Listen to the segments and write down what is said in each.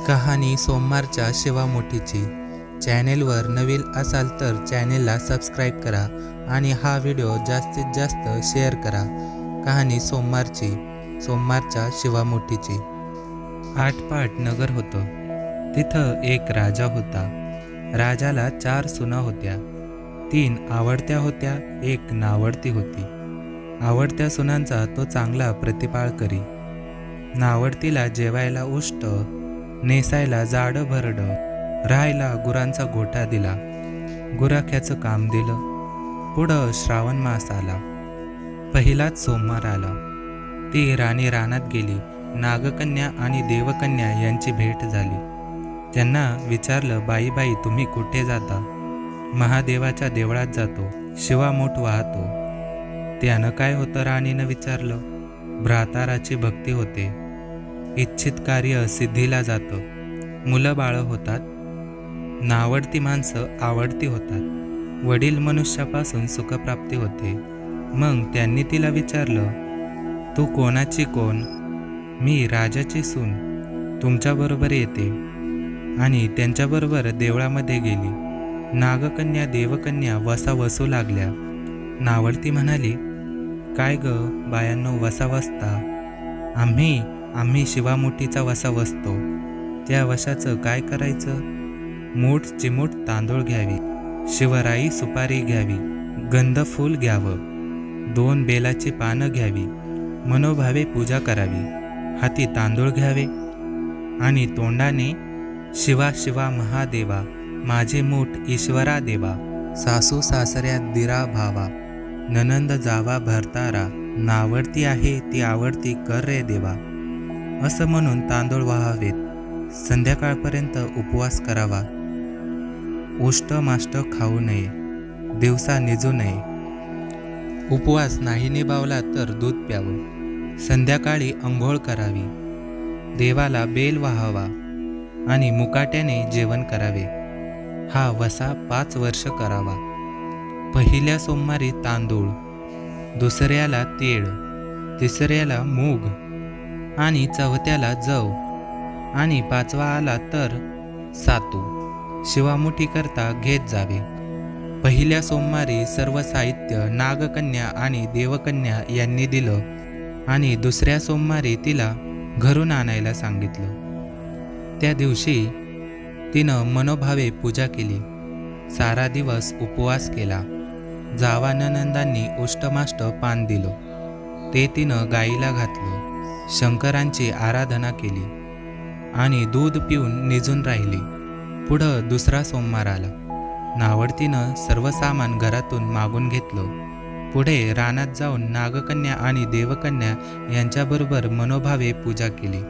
कहाणी सोमवारच्या शिवामोठीची। चॅनेलवर नवीन असाल तर चॅनेलला सबस्क्राईब करा आणि हा व्हिडिओ जास्तीत जास्त शेअर करा। कहाणी सोमवारच्या शिवामोठीची। आटपाट नगर होतं। तिथं एक राजा होता। राजाला 4 सुना होत्या। 3 आवडत्या होत्या, 1 नावडती होती। आवडत्या सुनांचा तो चांगला प्रतिपाळ करी। नावडतीला जेवायला उष्ट, नेसायला जाडं भरडं, राहायला गुरांचा गोठा दिला। गुराख्याचं काम दिलं। पुढं श्रावण मास आला। पहिलाच सोमवार आला। ती राणी रानात गेली। नागकन्या आणि देवकन्या यांची भेट झाली। त्यांना विचारलं, बाई बाई तुम्ही कुठे जाता? महादेवाच्या देवळात जातो, शिवामोठ वाहतो। त्यानं काय होतं? राणीनं विचारलं। भ्राताराची भक्ती होते, इच्छित कार्य सिद्धीला जातं, मुलं बाळं होतात, नावडती माणसं आवडती होतात, वडील मनुष्यापासून सुखप्राप्ती होते। मग त्यांनी तिला विचारलं, तू कोणाची कोण? मी राजाची सून, तुमच्याबरोबर येते। आणि त्यांच्याबरोबर देवळामध्ये गेली। नागकन्या देवकन्या वसा वसू लागल्या। नावडती म्हणाली, काय ग बायांनो, वसा वसता? आम्ही शिवामोठीचा वसा वसतो। त्या वशाचं काय करायचं? मूठ चिमूट तांदूळ घ्यावी, शिवराई सुपारी घ्यावी, गंध फूल घ्यावं, 2 बेलाची पानं घ्यावी, मनोभावे पूजा करावी, हाती तांदूळ घ्यावे आणि तोंडाने शिवा शिवा महादेवा, माझे मूठ ईश्वरा देवा, सासू सासऱ्या दिरा भावा, ननंद जावा भरतारा, नावडती आहे ती आवडती कर रे देवा, असं म्हणून तांदूळ वाहावेत। संध्याकाळपर्यंत उपवास करावा। उष्ट माष्ट खाऊ नये, दिवसा निजू नये। उपवास नाही निभावला तर दूध प्यावं। संध्याकाळी अंघोळ करावी, देवाला बेल वाहावा आणि मुकाट्याने जेवण करावे। हा वसा 5 वर्ष करावा। पहिल्या सोमवारी तांदूळ, दुसऱ्याला तीळ, तिसऱ्याला मूग आणि चौथ्याला जव आणि 5वा आला तर सातू शिवामुठी करता घेत जावे। पहिल्या सोमवारी सर्व साहित्य नागकन्या आणि देवकन्या यांनी दिलं आणि दुसऱ्या सोमवारी तिला घरून आणायला सांगितलं। त्या दिवशी तिनं मनोभावे पूजा केली। सारा दिवस उपवास केला। जावा ननंदांनी उष्टमाष्ट पान दिलं, ते तिनं गाईला घातलं। शंकरांची आराधना केली आणि दूध पिऊन निजून राहिली। पुढं दुसरा सोमवार आला। नावडतीनं सर्व सामान घरातून मागून घेतलं। पुढे रानात जाऊन नागकन्या आणि देवकन्या यांच्याबरोबर मनोभावे पूजा केली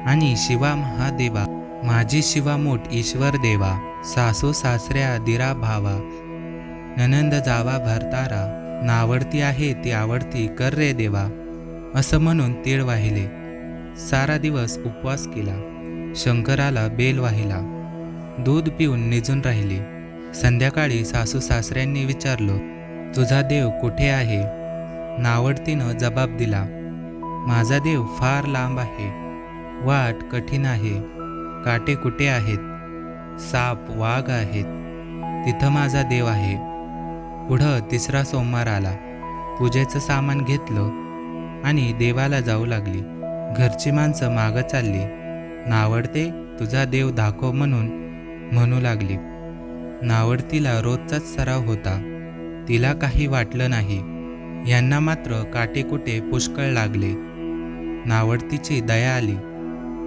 आणि शिवा महादेवा, माझी शिवामोठ ईश्वर देवा, सासू सासऱ्या दिरा भावा, ननंद जावा भरतारा, नावडती आहे ती आवडती कर रे देवा, असं म्हणून तीळ वाहिले। सारा दिवस उपवास केला। शंकराला बेल वाहिला, दूध पिऊन निजून राहिली। संध्याकाळी सासू सासऱ्यांनी विचारलं, तुझा देव कुठे आहे? नावडतीनं जबाब दिला, माझा देव फार लांब आहे, वाट कठीण आहे, काटे कुटे आहेत, साप वाघ आहेत, तिथं माझा देव आहे। पुढं तिसरा सोमवार आला। पूजेचं सामान घेतलं आणि देवाला जाऊ लागली। घरची माणसं मागं चालली। नावडते तुझा देव दाखव म्हणून म्हणू लागली। नावडतीला रोजचाच सराव होता, तिला काही वाटलं नाही। यांना मात्र काटेकुटे पुष्कळ लागले। नावडतीची दया आली।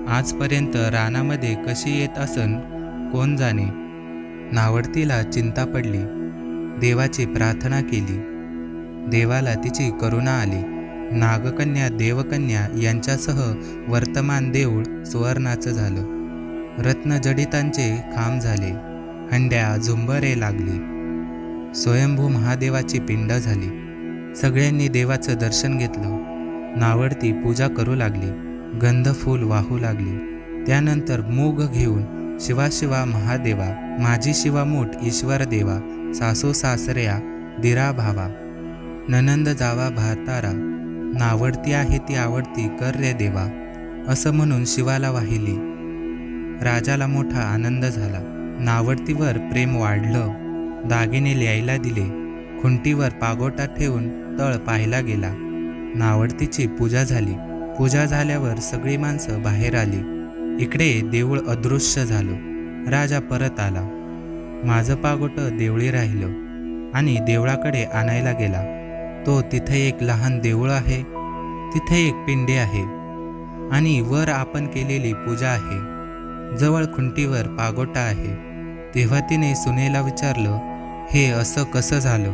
आजपर्यंत रानामध्ये कशी येत असन कोण जाणे। नावडतीला चिंता पडली। देवाची प्रार्थना केली। देवाला तिची करुणा आली। नागकन्या देवकन्या यांच्यासह वर्तमान देऊळ सुवर्णाचं झालं। रत्नजडितांचे खांब झाले। हंड्या झुंबरे लागली। स्वयंभू महादेवाची पिंड झाली। सगळ्यांनी देवाचं दर्शन घेतलं। नावडती पूजा करू लागली, गंध फूल वाहू लागली। त्यानंतर मूग घेऊन शिवा शिवा महादेवा, माझी शिवामोठ ईश्वर देवा, सासू सासऱ्या दिरा भावा, ननंद जावा भारतारा, नावडती आहे ती आवडती कर रे देवा, असं म्हणून शिवाला वाहिली। राजाला मोठा आनंद झाला. नावडतीवर प्रेम वाढलं. दागिने लिहायला दिले. खुंटीवर पागोटा ठेवून तळ पाहायला गेला. नावडतीची पूजा झाली. पूजा झाल्यावर सगळी माणसं बाहेर आली. इकडे देऊळ अदृश्य झालं. राजा परत आला. माझं पागोटं देवळी राहिलं आणि देवळाकडे आणायला गेला. तो तिथे एक लहान देऊळ आहे, तिथे एक पिंडे आहे आणि वर आपण केलेली पूजा आहे. जवळ खुंटीवर पागोटा आहे. तेव्हा तिने सुनेला विचारलं, हे असं कसं झालं?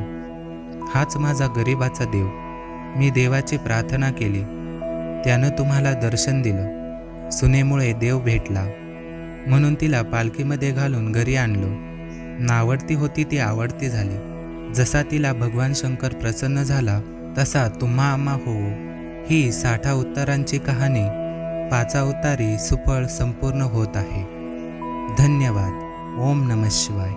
हाच माझा गरिबाचा देव. मी देवाची प्रार्थना केली, त्यानं तुम्हाला दर्शन दिलं. सुनेमुळे देव भेटला म्हणून तिला पालखीमध्ये घालून घरी आणलं. नावडती होती ती आवडती झाली. जसा तिला भगवान शंकर प्रसन्न झाला तसा तुम्हा आम्हा होवो. ही 60 अवतारांची कहाणी 5 अवतारी सुफळ संपूर्ण होत आहे. धन्यवाद. ओम नमः शिवाय.